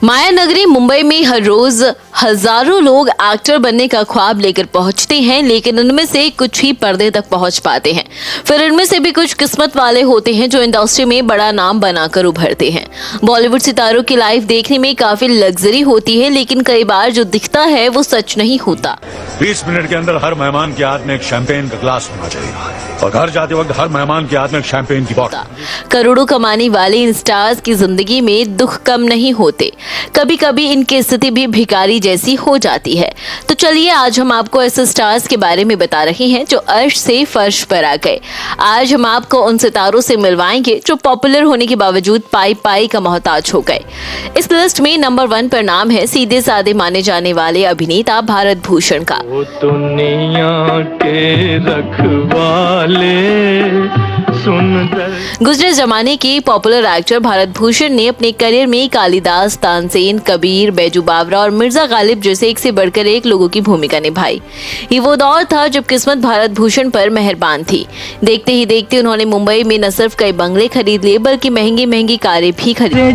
माया नगरी मुंबई में हर रोज हजारों लोग एक्टर बनने का ख्वाब लेकर पहुंचते हैं, लेकिन उनमें से कुछ ही पर्दे तक पहुंच पाते हैं। फिर इनमें से भी कुछ किस्मत वाले होते हैं जो इंडस्ट्री में बड़ा नाम बनाकर उभरते हैं। बॉलीवुड सितारों की लाइफ देखने में काफी लग्जरी होती है, लेकिन कई बार जो दिखता है वो सच नहीं होता। 20 मिनट के अंदर हर मेहमान के हाथ में एक शैंपेन का ग्लास होना चाहिए और घर जाते वक्त हर मेहमान के हाथ में एक शैंपेन की बोतल। करोड़ों कमाने वाले इन स्टार्स की जिंदगी में दुख कम नहीं होते, कभी कभी इनकी स्थिति भी भिखारी जैसी हो जाती है। तो चलिए आज हम आपको ऐसे स्टार्स के बारे में बता रहे हैं जो अर्श से फर्श पर आ गए। आज हम आपको उन सितारों से मिलवाएंगे जो पॉपुलर होने के बावजूद पाई पाई का मोहताज हो गए। इस लिस्ट में नंबर 1 पर नाम है सीधे साधे माने जाने वाले अभिनेता भारत भूषण का। वो दुनिया के रखवाले गुजरे जमाने के पॉपुलर एक्टर भारत भूषण ने अपने करियर में कालिदास, तानसेन, कबीर, बैजू बावरा और मिर्जा गालिब जैसे एक से बढ़कर एक लोगों की भूमिका निभाई। ये वो दौर था जब किस्मत भारत भूषण पर मेहरबान थी। देखते ही देखते उन्होंने मुंबई में न सिर्फ कई बंगले खरीद लिए बल्कि महंगी महंगी कारें भी खरीदी।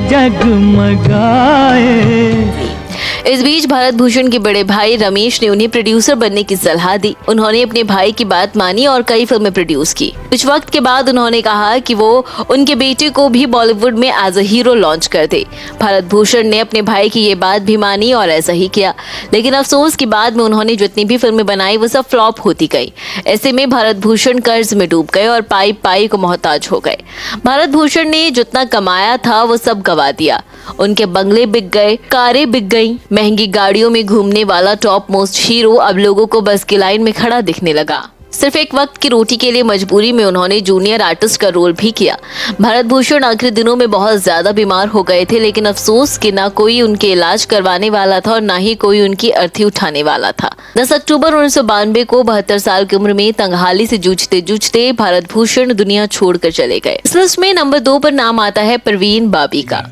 इस बीच भारत भूषण के बड़े भाई रमेश ने उन्हें प्रोड्यूसर बनने की सलाह दी। उन्होंने अपने भाई की बात मानी और कई फिल्में प्रोड्यूस की। कुछ वक्त के बाद उन्होंने कहा कि वो उनके बेटे को भी बॉलीवुड में एज अ हीरो लॉन्च कर दे। भारत भूषण ने अपने भाई की ये बात भी मानी और ऐसा ही किया, लेकिन अफसोस की बाद में उन्होंने जितनी भी फिल्में बनाई वो सब फ्लॉप होती गई। ऐसे में भारत भूषण कर्ज में डूब गए और पाई पाई को मोहताज हो गए। भारत भूषण ने जितना कमाया था वो सब गवा दिया। उनके बंगले बिक गए, कारें बिक गईं, महंगी गाड़ियों में घूमने वाला टॉप मोस्ट हीरो अब लोगों को बस की लाइन में खड़ा दिखने लगा। सिर्फ एक वक्त की रोटी के लिए मजबूरी में उन्होंने जूनियर आर्टिस्ट का रोल भी किया। भारत भूषण आखिरी दिनों में बहुत ज्यादा बीमार हो गए थे, लेकिन अफसोस कि ना कोई उनके इलाज करवाने वाला था और ना ही कोई उनकी अर्थी उठाने वाला था। 10 अक्टूबर 1992 को 72 साल की उम्र में तंगहाली से जूझते जूझते भारत भूषण दुनिया छोड़कर चले गए। इस लिस्ट में नंबर 2 पर नाम आता है परवीन बाबी का।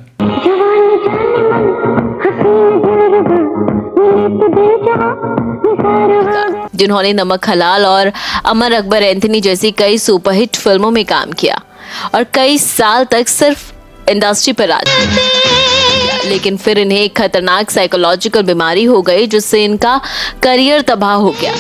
जिन्होंने नमक हलाल और अमर अकबर एंथनी जैसी कई सुपरहिट फिल्मों में काम किया और कई साल तक सिर्फ इंडस्ट्री पर राज किया, लेकिन फिर इन्हें एक खतरनाक साइकोलॉजिकल बीमारी हो गई जिससे इनका करियर तबाह हो गया।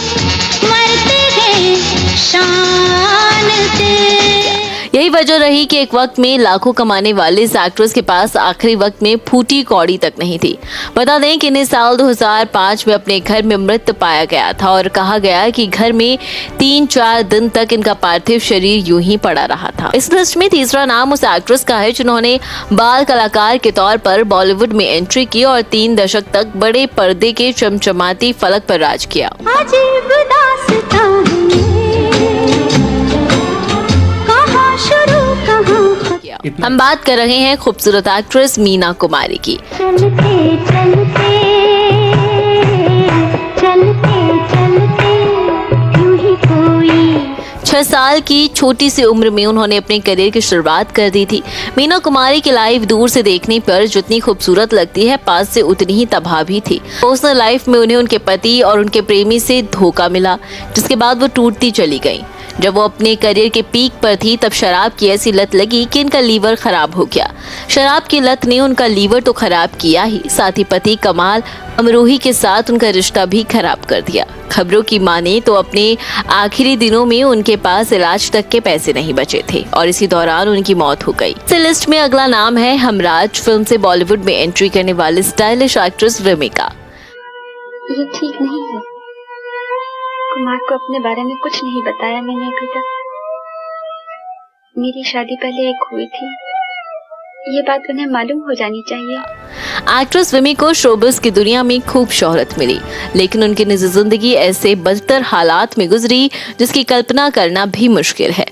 यही वजह रही कि एक वक्त में लाखों कमाने वाले इस एक्ट्रेस के पास आखिरी वक्त में फूटी कौड़ी तक नहीं थी। बता दें कि इन्हें साल 2005 में अपने घर में मृत पाया गया था और कहा गया कि घर में 3-4 दिन तक इनका पार्थिव शरीर यूं ही पड़ा रहा था। इस लिस्ट में तीसरा नाम उस एक्ट्रेस का है जिन्होंने बाल कलाकार के तौर पर बॉलीवुड में एंट्री की और 3 दशक तक बड़े पर्दे के चमचमाती फलक पर राज किया। हम बात कर रहे हैं खूबसूरत एक्ट्रेस मीना कुमारी की। चलते 6 साल की छोटी सी उम्र में उन्होंने अपने करियर की शुरुआत कर दी थी। मीना कुमारी की लाइफ दूर से देखने पर जितनी खूबसूरत लगती है, पास से उतनी ही तबाह भी थी। पर्सनल लाइफ में उन्हें उनके पति और उनके प्रेमी से धोखा मिला, जिसके बाद वो टूटती चली गई। जब वो अपने करियर के पीक पर थी तब शराब की ऐसी लत लगी कि इनका लीवर खराब हो गया। शराब की लत ने उनका लीवर तो खराब किया ही, साथ ही पति कमाल अमरोही के साथ उनका रिश्ता भी खराब कर दिया। खबरों की माने तो अपने आखिरी दिनों में उनके पास इलाज तक के पैसे नहीं बचे थे और इसी दौरान उनकी मौत हो गई। इस लिस्ट में अगला नाम है हमराज फिल्म से बॉलीवुड में एंट्री करने वाली स्टाइलिश एक्ट्रेस रिमिका। ये ठीक नहीं है। कुमार को अपने बारे में कुछ नहीं बताया मैंने अभी तक। मेरी शादी पहले एक हुई थी, ये बात उन्हें मालूम हो जानी चाहिए। एक्ट्रेस रिमी को शोबिज़ की दुनिया में खूब शोहरत मिली, लेकिन उनकी निजी जिंदगी ऐसे बदतर हालात में गुजरी जिसकी कल्पना करना भी मुश्किल है।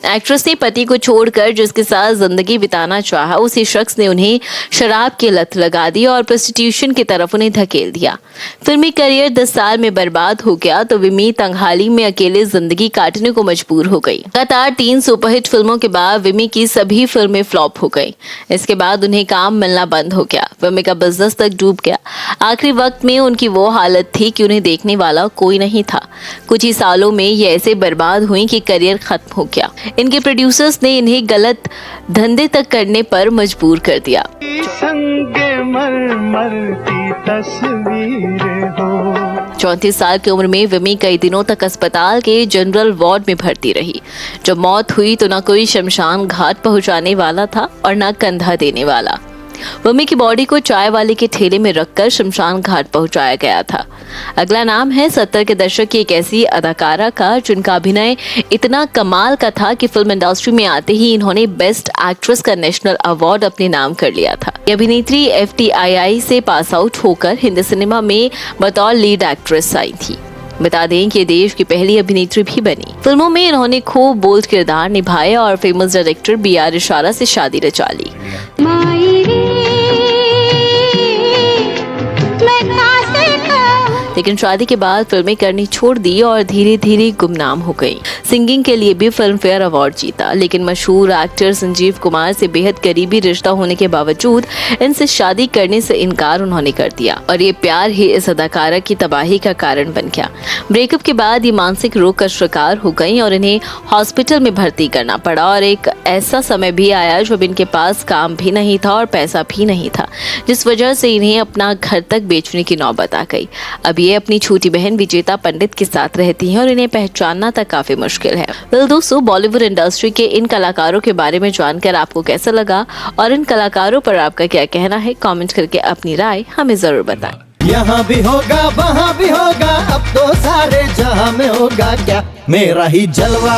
एक्ट्रेस ने पति को छोड़कर जिसके साथ जिंदगी बिताना चाहा, उसी शख्स ने उन्हें शराब की लत लगा दी और प्रोस्टिट्यूशन की तरफ उन्हें धकेल दिया। फिल्मी करियर 10 साल में बर्बाद हो गया तो विमी तंगहाली में अकेले जिंदगी काटने को मजबूर हो गई। लगातार 3 सुपरहिट फिल्मों के बाद विमी की सभी फिल्में फ्लॉप हो गई। इसके बाद उन्हें काम मिलना बंद हो गया, विमी का बिजनेस तक डूब गया। आखिरी वक्त में उनकी वो हालत थी कि उन्हें देखने वाला कोई नहीं था। कुछ ही सालों में ये ऐसे बर्बाद हुई कि करियर खत्म हो गया। इनके प्रोड्यूसर्स ने इन्हें गलत धंधे तक करने पर मजबूर कर दिया। संगे मरमर की तस्वीर हो। 34 साल की उम्र में विमी कई दिनों तक अस्पताल के जनरल वार्ड में भर्ती रही। जब मौत हुई तो न कोई शमशान घाट पहुंचाने वाला था और न कंधा देने वाला। विमी की बॉडी को चाय वाले के ठेले में रखकर शमशान घाट पहुंचाया गया था। अगला नाम है 70 के दशक की एक ऐसी अदाकारा का जिनका अभिनय इतना कमाल का था कि फिल्म इंडस्ट्री में आते ही इन्होंने बेस्ट एक्ट्रेस का नेशनल अवार्ड अपने नाम कर लिया था। ये अभिनेत्री FTII से पास आउट होकर हिंदी सिनेमा में बतौर लीड एक्ट्रेस आई थी। बता दें कि देश की पहली अभिनेत्री भी बनी। फिल्मों में इन्होंने खूब बोल्ड किरदार निभाए और फेमस डायरेक्टर BR इशारा से शादी रचा ली। लेकिन शादी के बाद फिल्में करनी छोड़ दी और धीरे धीरे गुमनाम हो गई। सिंगिंग के लिए भी फिल्म फेयर अवार्ड जीता, लेकिन मशहूर एक्टर संजीव कुमार से बेहद करीबी रिश्ता होने के बावजूद इनसे शादी करने से इनकार उन्होंने कर दिया और ये प्यार ही इस अदाकारा की तबाही का कारण बन गया। ब्रेकअप के बाद ये मानसिक रोग का शिकार हो गई और इन्हें हॉस्पिटल में भर्ती करना पड़ा और एक ऐसा समय भी आया जब इनके पास काम भी नहीं था और पैसा भी नहीं था, जिस वजह से इन्हें अपना घर तक बेचने की नौबत आ गई। अब ये अपनी छोटी बहन विजेता पंडित के साथ रहती हैं और इन्हें पहचानना तक काफी मुश्किल है। वेल दोस्तों, बॉलीवुड इंडस्ट्री के इन कलाकारों के बारे में जानकर आपको कैसा लगा और इन कलाकारों पर आपका क्या कहना है, कमेंट करके अपनी राय हमें जरूर बताएं। यहाँ भी होगा वहाँ भी होगा, अब तो सारे जहाँ में होगा क्या मेरा ही जलवा।